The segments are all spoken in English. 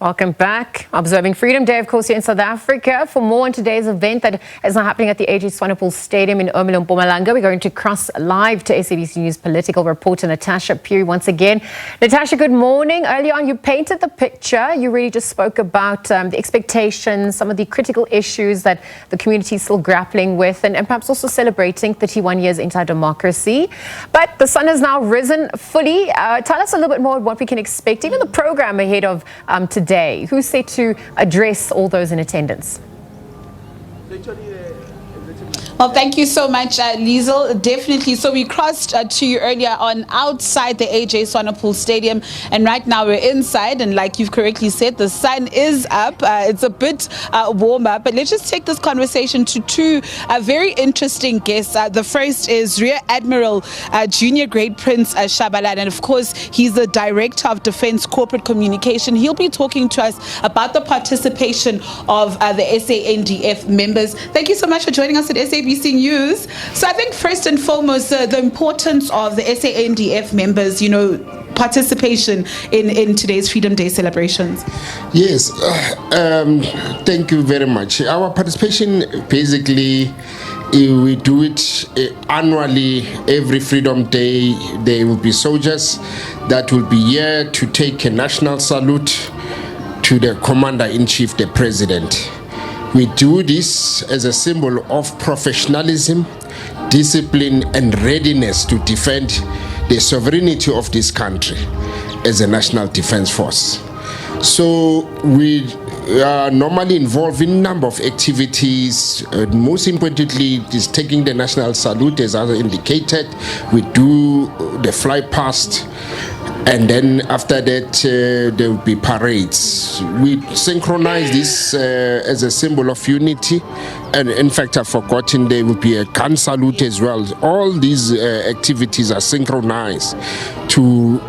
Welcome back. Observing Freedom Day, of course, here in South Africa. For more on today's event that is now happening at the AJ Swanepoel Stadium in Ermelo, Mpumalanga, we're going to cross live to SABC News political reporter Natasha Phiri once again. Natasha, good morning. Earlier on, you painted the picture. You really just spoke about the expectations, some of the critical issues that the community is still grappling with, and perhaps also celebrating 31 years into democracy. But the sun has now risen fully. Tell us a little bit more what we can expect, even the program ahead of today. Who's set to address all those in attendance? Well, thank you so much, Liesl. Definitely. So we crossed to you earlier on outside the AJ Swanepoel Stadium, and right now we're inside, and like you've correctly said, the sun is up. It's a bit warmer, but let's just take this conversation to two very interesting guests. The first is Rear Admiral Junior Grade Prince Shabalala, and of course he's the Director of Defence Corporate Communication. He'll be talking to us about the participation of the SANDF members. Thank you so much for joining us at SABC News. So I think first and foremost, the importance of the SANDF members, participation in today's Freedom Day celebrations. Yes, thank you very much. Our participation, basically, we do it annually. Every Freedom Day, there will be soldiers that will be here to take a national salute to the Commander-in-Chief, the President. We do this as a symbol of professionalism, discipline, and readiness to defend the sovereignty of this country as a national defense force. So we are normally involved in a number of activities. Most importantly, is taking the national salute, as I indicated. We do the fly past, and then after that there will be parades. We synchronize this as a symbol of unity, and in fact I've forgotten there will be a gun salute as well. All these activities are synchronized to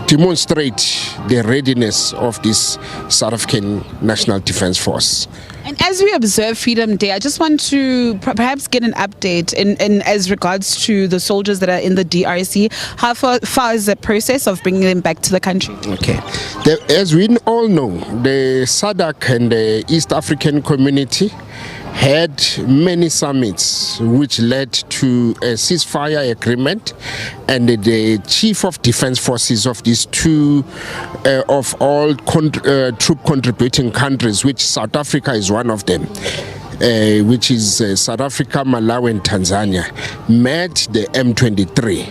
demonstrate the readiness of this South African National Defence Force. And as we observe Freedom Day, I just want to perhaps get an update in as regards to the soldiers that are in the DRC. How far is the process of bringing them back to the country? Okay. As we all know, the SADC and the East African community had many summits which led to a ceasefire agreement, and the chief of defense forces of these two of all troop contributing countries, which South Africa is one of them, which is South Africa, Malawi and Tanzania, met the M23.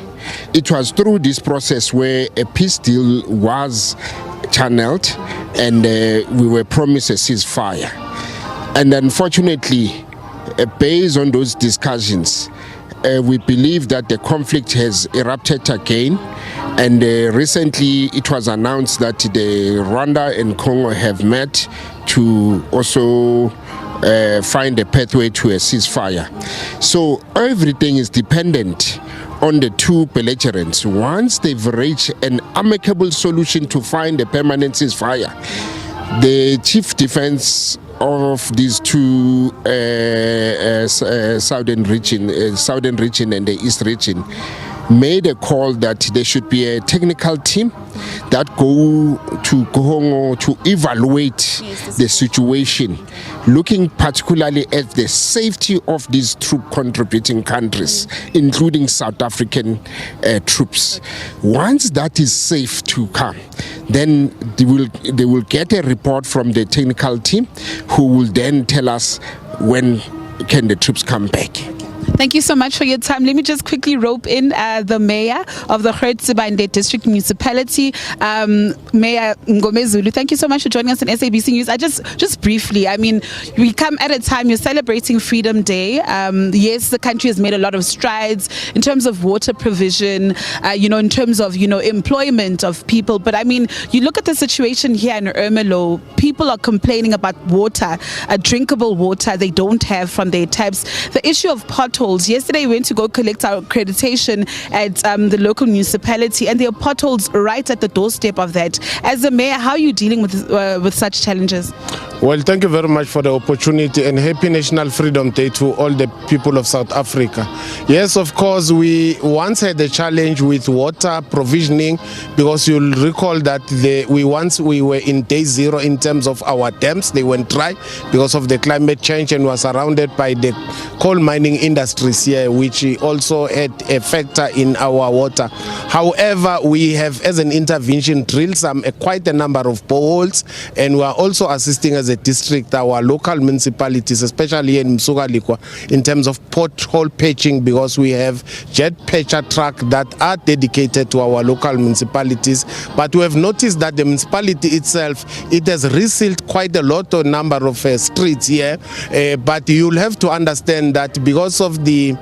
It was through this process where a peace deal was channeled, and we were promised a ceasefire. And unfortunately, based on those discussions, we believe that the conflict has erupted again. And recently it was announced that the Rwanda and Congo have met to also find a pathway to a ceasefire. So everything is dependent on the two belligerents. Once they've reached an amicable solution to find a permanent ceasefire, the chief defense of these two southern region and the east region made a call that there should be a technical team that go to Congo to evaluate the situation, looking particularly at the safety of these troop contributing countries, including South African troops. Once that is safe to come, then they will get a report from the technical team, who will then tell us when can the troops come back. Thank you so much for your time. Let me just quickly rope in the mayor of the Sibande District Municipality, Mayor Ngomezulu. Thank you so much for joining us on SABC News. I just briefly, we come at a time, you're celebrating Freedom Day. Yes, the country has made a lot of strides in terms of water provision, in terms of, employment of people. But you look at the situation here in Ermelo, people are complaining about water, drinkable water they don't have from their taps. The issue of potholes. Yesterday we went to go collect our accreditation at the local municipality, and there are potholes right at the doorstep of that. As a mayor, how are you dealing with such challenges? Well, thank you very much for the opportunity, and happy National Freedom Day to all the people of South Africa. Yes, of course, we once had a challenge with water provisioning, because you'll recall that we were in day zero in terms of our dams. They went dry because of the climate change, and were surrounded by the coal mining industries here, which also had a factor in our water. However, we have, as an intervention, drilled quite a number of boreholes, and we are also assisting as a district our local municipalities, especially in Msugalikwa, in terms of pothole patching, because we have jet patcher trucks that are dedicated to our local municipalities. But we have noticed that the municipality itself, it has resealed quite a lot of number of streets here, but you'll have to understand that because of the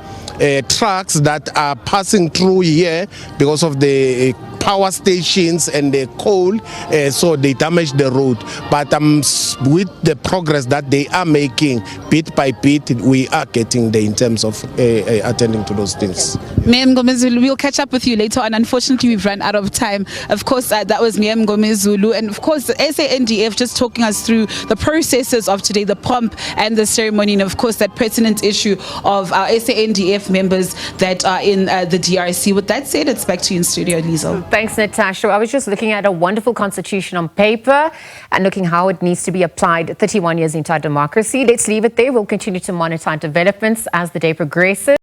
trucks that are passing through here, because of the power stations and the coal, so they damage the road. But with the progress that they are making, bit by bit, we are getting there in terms of attending to those things. Miem Ngomezulu, we'll catch up with you later on. Unfortunately, we've run out of time. Of course, that was Miem Ngomezulu, and of course, the SANDF just talking us through the processes of today, the pomp and the ceremony, and of course, that pertinent issue of our SANDF members that are in the DRC. With that said, it's back to you in studio, Liesl. Thanks, Natasha. I was just looking at a wonderful constitution on paper and looking how it needs to be applied 31 years into our democracy. Let's leave it there. We'll continue to monitor developments as the day progresses.